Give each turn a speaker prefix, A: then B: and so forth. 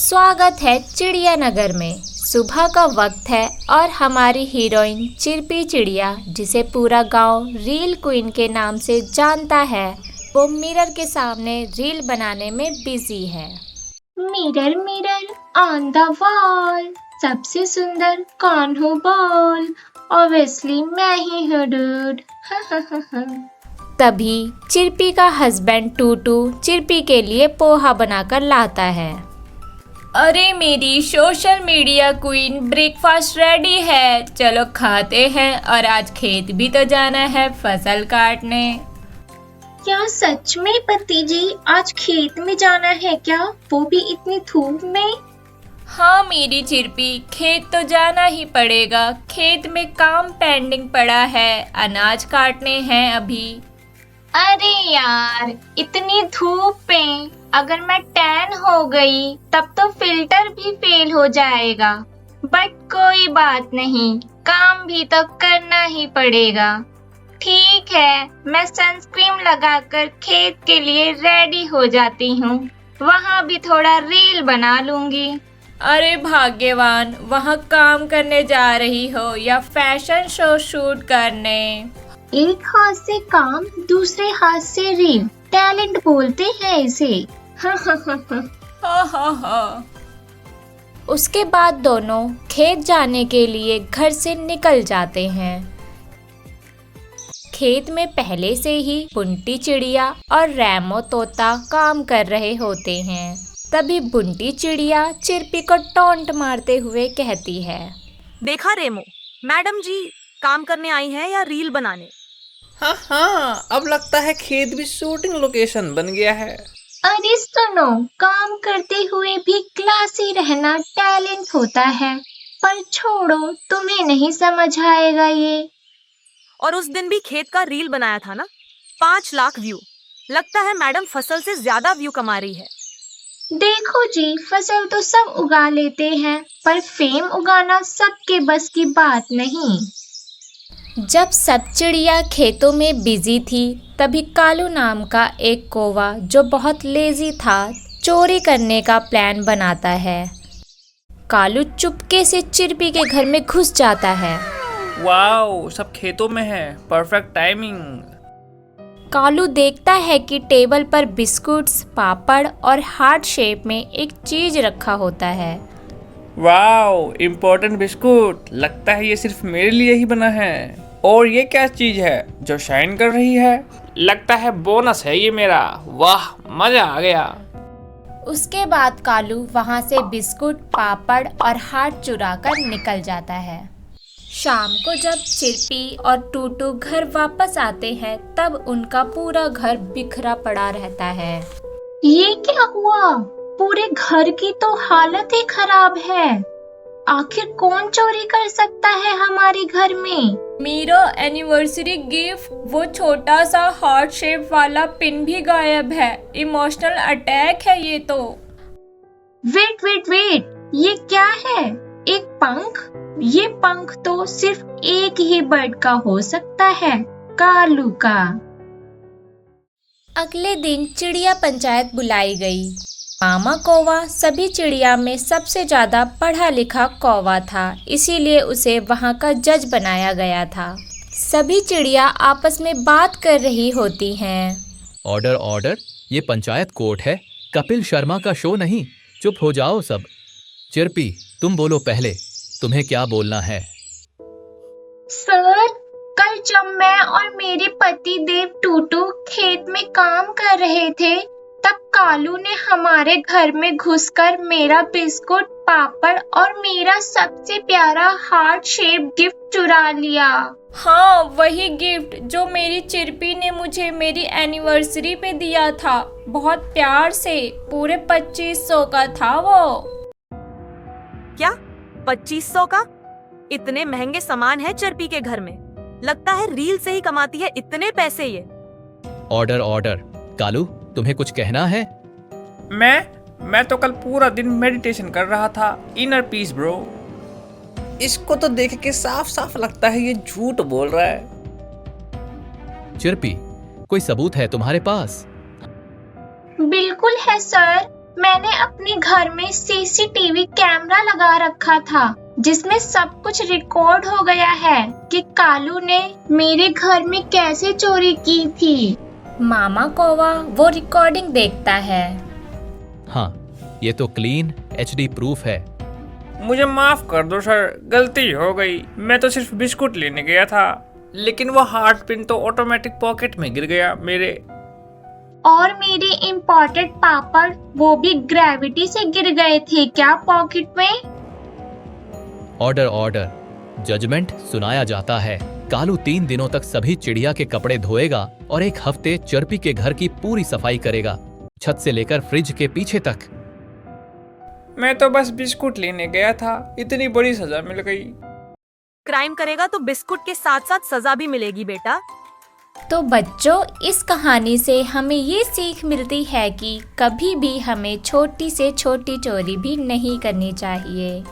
A: स्वागत है चिड़ियानगर में। सुबह का वक्त है और हमारी हीरोइन चिरपी चिड़िया, जिसे पूरा गांव रील क्वीन के नाम से जानता है, वो मिरर के सामने रील बनाने में बिजी है।
B: Mirror mirror on the wall, सबसे सुंदर कौन हो बोल? ऑब्वियसली मैं ही हूँ डूड।
A: तभी चिरपी का हस्बैंड टूटू चिरपी के लिए पोहा बनाकर लाता है। अरे मेरी social media queen, breakfast ready है, चलो खाते हैं। और आज खेत भी तो जाना है फसल काटने।
B: क्या सच में पति जी आज खेत में जाना है क्या, वो भी इतनी धूप में?
A: हाँ मेरी चिरपी, खेत तो जाना ही पड़ेगा। खेत में काम पेंडिंग पड़ा है, अनाज काटने हैं अभी।
B: अरे यार, इतनी धूप में अगर मैं टैन हो गई तब तो फिल्टर भी फेल हो जाएगा। बट कोई बात नहीं, काम भी तो करना ही पड़ेगा। ठीक है, मैं सनस्क्रीन लगाकर खेत के लिए रेडी हो जाती हूँ। वहाँ भी थोड़ा रील बना लूंगी।
A: अरे भाग्यवान, वहाँ काम करने जा रही हो या फैशन शो शूट करने?
B: एक हाथ से काम, दूसरे हाथ से रील, टैलेंट बोलते हैं इसे।
A: हा। उसके बाद दोनों खेत जाने के लिए घर से निकल जाते हैं। खेत में पहले से ही बुंटी चिड़िया और रैमो तोता काम कर रहे होते हैं। तभी बुंटी चिड़िया चिरपी को टॉन्ट मारते हुए कहती है,
C: देखा रेमो, मैडम जी काम करने आई हैं या रील बनाने?
D: हाँ, अब लगता है खेत भी शूटिंग लोकेशन बन गया है।
B: अरे सुनो, काम करते हुए भी क्लासी रहना टैलेंट होता है। पर छोड़ो, तुम्हें नहीं समझ आएगा ये।
C: और उस दिन भी खेत का रील बनाया था ना, 5 लाख व्यू। लगता है मैडम फसल से ज्यादा व्यू कमा रही है।
B: देखो जी, फसल तो सब उगा लेते हैं, पर फेम उगाना सबके बस की बात नहीं।
A: जब सब चिड़िया खेतों में बिजी थी, तभी कालू नाम का एक कौवा, जो बहुत लेजी था, चोरी करने का प्लान बनाता है। कालू चुपके से चिरपी के घर में घुस जाता है।
D: वाओ, सब खेतों में है, परफेक्ट टाइमिंग।
A: कालू देखता है कि टेबल पर बिस्कुट्स, पापड़ और हार्ट शेप में एक चीज रखा होता है।
D: Wow, important biscuit. लगता है ये सिर्फ मेरे लिए ही बना है। और ये क्या चीज है जो शाइन कर रही है? लगता है बोनस है ये मेरा। वाह, मजा आ गया।
A: उसके बाद कालू वहां से बिस्कुट, पापड़ और हार्ट चुरा कर निकल जाता है। शाम को जब चिरपी और टूटू घर वापस आते हैं, तब उनका पूरा घर बिखरा पड़ा रहता है।
B: ये क्या हुआ? पूरे घर की तो हालत ही खराब है। आखिर कौन चोरी कर सकता है हमारे घर में?
A: मेरा एनिवर्सरी गिफ्ट, वो छोटा सा हार्ट शेप वाला पिन भी गायब है। इमोशनल अटैक है ये तो।
B: वेट, ये क्या है? एक पंख? ये पंख तो सिर्फ एक ही बर्ड का हो सकता है, कालू का।
A: अगले दिन चिड़िया पंचायत बुलाई गई। मामा कौवा सभी चिड़िया में सबसे ज्यादा पढ़ा लिखा कौवा था, इसीलिए उसे वहाँ का जज बनाया गया था। सभी चिड़िया आपस में बात कर रही होती हैं।
E: ऑर्डर, ये पंचायत कोर्ट है, कपिल शर्मा का शो नहीं। चुप हो जाओ सब। चिरपी, तुम बोलो पहले, तुम्हें क्या बोलना है?
B: सर, कल जब मैं और मेरे पति देव टूटू खेत में काम कर रहे थे, तब कालू ने हमारे घर में घुसकर मेरा बिस्कुट, पापड़ और मेरा सबसे प्यारा हार्ट शेप गिफ्ट चुरा लिया।
A: हाँ, वही गिफ्ट जो मेरी चिरपी ने मुझे मेरी एनिवर्सरी पे दिया था, बहुत प्यार से। पूरे 2500 का था वो।
C: क्या 2500 का? इतने महंगे सामान है चिरपी के घर में। लगता है रील से ही कमाती है इतने पैसे ये।
E: ऑर्डर। कालू, तुम्हें कुछ कहना है?
D: मैं तो कल पूरा दिन मेडिटेशन कर रहा था। Inner peace bro. इसको तो देख के साफ साफ लगता है ये झूठ बोल रहा है।
E: चिरपी, कोई सबूत है तुम्हारे पास?
B: बिल्कुल है सर, मैंने अपने घर में सीसीटीवी कैमरा लगा रखा था जिसमें सब कुछ रिकॉर्ड हो गया है कि कालू ने मेरे घर में कैसे चोरी की थी।
A: मामा कौवा वो रिकॉर्डिंग देखता है।
E: हाँ, ये तो क्लीन HD प्रूफ है।
D: मुझे माफ कर दो सर, गलती हो गई। मैं तो सिर्फ बिस्कुट लेने गया था, लेकिन वो हार्ट पिन तो ऑटोमेटिक पॉकेट में गिर गया मेरे।
B: और मेरे इम्पोर्टेड पापड़ वो भी ग्रेविटी से गिर गए थे क्या पॉकेट में?
E: ऑर्डर ऑर्डर, जजमेंट सुनाया जाता है। कालू 3 दिनों तक सभी चिड़िया के कपड़े धोएगा और 1 हफ्ते चर्पी के घर की पूरी सफाई करेगा, छत से लेकर फ्रिज के पीछे तक।
D: मैं तो बस बिस्कुट लेने गया था, इतनी बड़ी सजा मिल गई।
C: क्राइम करेगा तो बिस्कुट के साथ साथ सजा भी मिलेगी बेटा।
A: तो बच्चों, इस कहानी से हमें ये सीख मिलती है कि कभी भी हमें छोटी से छोटी चोरी भी नहीं करनी चाहिए।